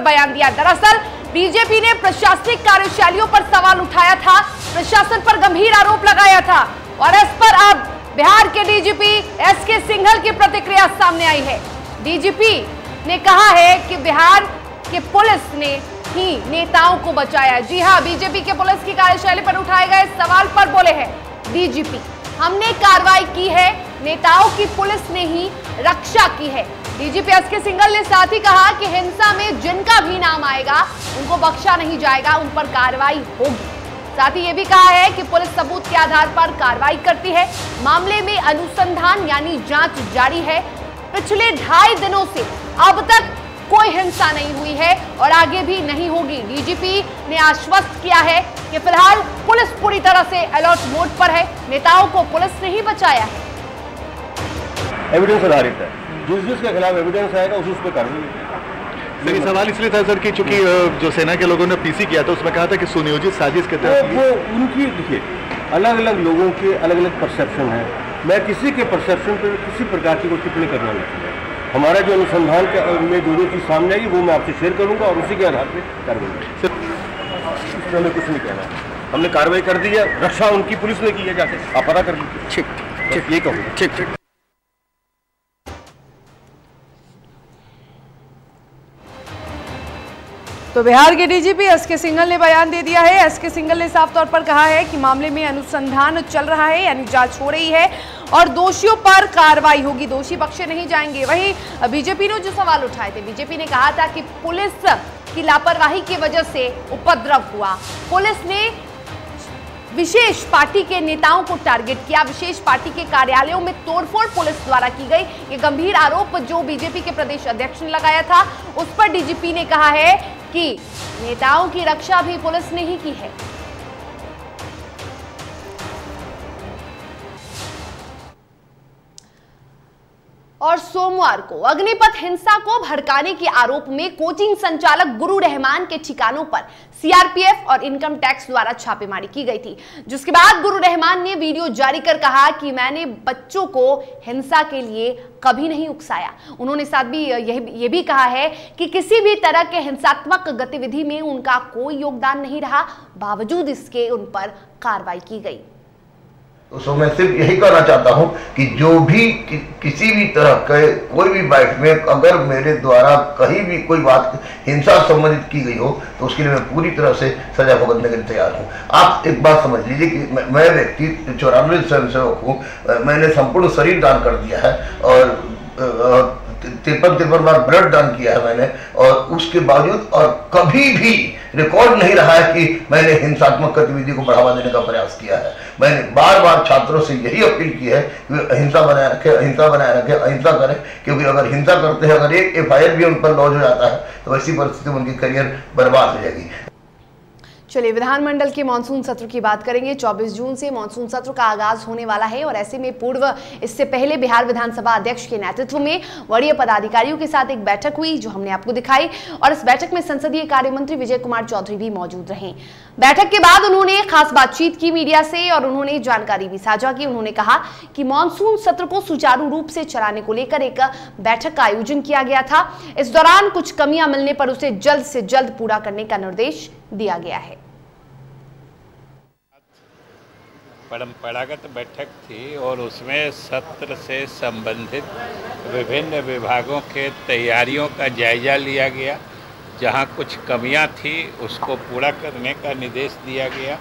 बयान दिया। दरअसल बीजेपी ने प्रशासनिक कार्यशैलियों पर सवाल उठाया था, प्रशासन पर गंभीर आरोप लगाया था और इस पर अब बिहार के डीजीपी एसके सिंघल की प्रतिक्रिया सामने आई है। डीजीपी ने कहा है कि बिहार के पुलिस ने ही नेताओं को बचाया। जी हां, बीजेपी के पुलिस की कार्यशैली पर उठाए गए सवाल पर बोले हैं डीजीपी, हमने कार्रवाई की है, नेताओं की पुलिस ने ही रक्षा की है। डीजीपी एसके सिंघल ने साथ ही कहा कि हिंसा में जिनका भी नाम आएगा उनको बख्शा नहीं जाएगा, उन पर कार्रवाई होगी। साथ ही ये भी कहा है कि पुलिस सबूत के आधार पर कार्रवाई करती है, मामले में अनुसंधान यानी जांच जारी है। पिछले 2.5 दिनों से अब तक कोई हिंसा नहीं हुई है और आगे भी नहीं होगी। डीजीपी ने आश्वस्त किया है कि फिलहाल पुलिस पूरी तरह से अलर्ट मोड पर है, नेताओं को पुलिस ने ही बचाया है। एविडेंस आधारित है, जिसके खिलाफ एविडेंस आएगा उस पर कार्रवाई। सर, सवाल इसलिए था सर कि चूंकि जो सेना के लोगों ने पीसी किया था उसमें कहा था कि सुनियोजित साजिश के तहत वो उनकी, देखिए अलग अलग लोगों के अलग अलग परसेप्शन है। मैं किसी के परसेप्शन पर किसी प्रकार की कोई टिप्पणी करना नहीं चाहता। हमारा जो अनुसंधान में जो चीज़ सामने आई वो मैं आपसे शेयर करूंगा और उसी के आधार पर कार्रवाई। इसमें हमें कुछ नहीं कहना, हमने कार्रवाई कर दी है, रक्षा उनकी पुलिस ने की है, जाके आप पता कर लीजिए। ठीक, ये कहूँगा। ठीक। तो बिहार के डीजीपी एसके सिंघल ने बयान दे दिया है। एसके सिंघल ने साफ तौर पर कहा है कि मामले में अनुसंधान चल रहा है, यानी जांच हो रही है और दोषियों पर कार्रवाई होगी, दोषी बख्शे नहीं जाएंगे। वहीं बीजेपी ने जो सवाल उठाए थे, बीजेपी ने कहा था कि पुलिस की लापरवाही की वजह से उपद्रव हुआ, पुलिस ने विशेष पार्टी के नेताओं को टारगेट किया, विशेष पार्टी के कार्यालयों में तोड़फोड़ पुलिस द्वारा की गई। ये गंभीर आरोप जो बीजेपी के प्रदेश अध्यक्ष ने लगाया था, उस पर डीजीपी ने कहा है कि नेताओं की रक्षा भी पुलिस ने ही की है। और सोमवार को अग्निपथ हिंसा को भड़काने के आरोप में कोचिंग संचालक गुरु रहमान के ठिकानों पर सीआरपीएफ और इनकम टैक्स द्वारा छापेमारी की गई थी, जिसके बाद गुरु रहमान ने वीडियो जारी कर कहा कि मैंने बच्चों को हिंसा के लिए कभी नहीं उकसाया। उन्होंने साथ भी यह भी कहा है कि किसी भी तरह के हिंसात्मक गतिविधि में उनका कोई योगदान नहीं रहा, बावजूद इसके उन पर कार्रवाई की गई। तो मैं सिर्फ यही कहना चाहता हूं कि जो भी किसी भी तरह के कोई भी बाइट में अगर मेरे द्वारा कहीं भी कोई बात हिंसा संबंधित की गई हो तो उसके लिए मैं पूरी तरह से सजा भुगतने के लिए तैयार हूं। आप एक बात समझ लीजिए कि मैं व्यक्ति 94 स्वयंसेवक हूँ, मैंने संपूर्ण शरीर दान कर दिया है और 53 बार ब्लड दान किया है मैंने, और उसके बावजूद और कभी भी रिकॉर्ड नहीं रहा है कि मैंने हिंसात्मक गतिविधि को बढ़ावा देने का प्रयास किया है। मैंने बार बार छात्रों से यही अपील की है कि हिंसा बनाए रखें, अहिंसा बनाए रखें, अहिंसा करें, क्योंकि अगर हिंसा करते हैं, अगर एक एफआईआर भी उन पर लॉन्च हो जाता है तो ऐसी परिस्थिति में उनकी करियर बर्बाद हो जाएगी। चलिए विधानमंडल के मानसून सत्र की बात करेंगे। 24 जून से मानसून सत्र का आगाज होने वाला है और ऐसे में इससे पहले बिहार विधानसभा अध्यक्ष के नेतृत्व में वरीय पदाधिकारियों के साथ एक बैठक हुई जो हमने आपको दिखाई और इस बैठक में संसदीय कार्य मंत्री विजय कुमार चौधरी भी मौजूद रहे। बैठक के बाद उन्होंने खास बातचीत की मीडिया से और उन्होंने जानकारी भी साझा की। उन्होंने कहा कि मानसून सत्र को सुचारू रूप से चलाने को लेकर एक बैठक का आयोजन किया गया था। इस दौरान कुछ कमियां मिलने पर उसे जल्द से जल्द पूरा करने का निर्देश दिया गया है। परंपरागत बैठक थी और उसमें सत्र से संबंधित विभिन्न विभागों के तैयारियों का जायजा लिया गया। जहां कुछ कमियां थी उसको पूरा करने का निर्देश दिया गया,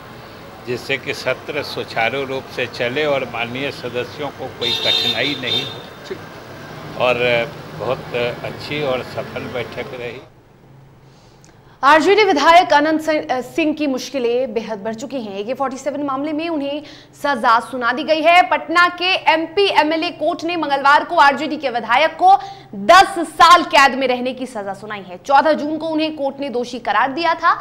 जिससे कि सत्र सुचारू रूप से चले और माननीय सदस्यों को कोई कठिनाई नहीं हो। और बहुत अच्छी और सफल बैठक रही। आरजेडी विधायक अनंत सिंह की मुश्किलें बेहद बढ़ चुकी हैं। AK-47 मामले में उन्हें सजा सुना दी गई है। पटना के MP MLA कोर्ट ने मंगलवार को आरजेडी के विधायक को 10 साल कैद में रहने की सजा सुनाई है। 14 जून को उन्हें कोर्ट ने दोषी करार दिया था।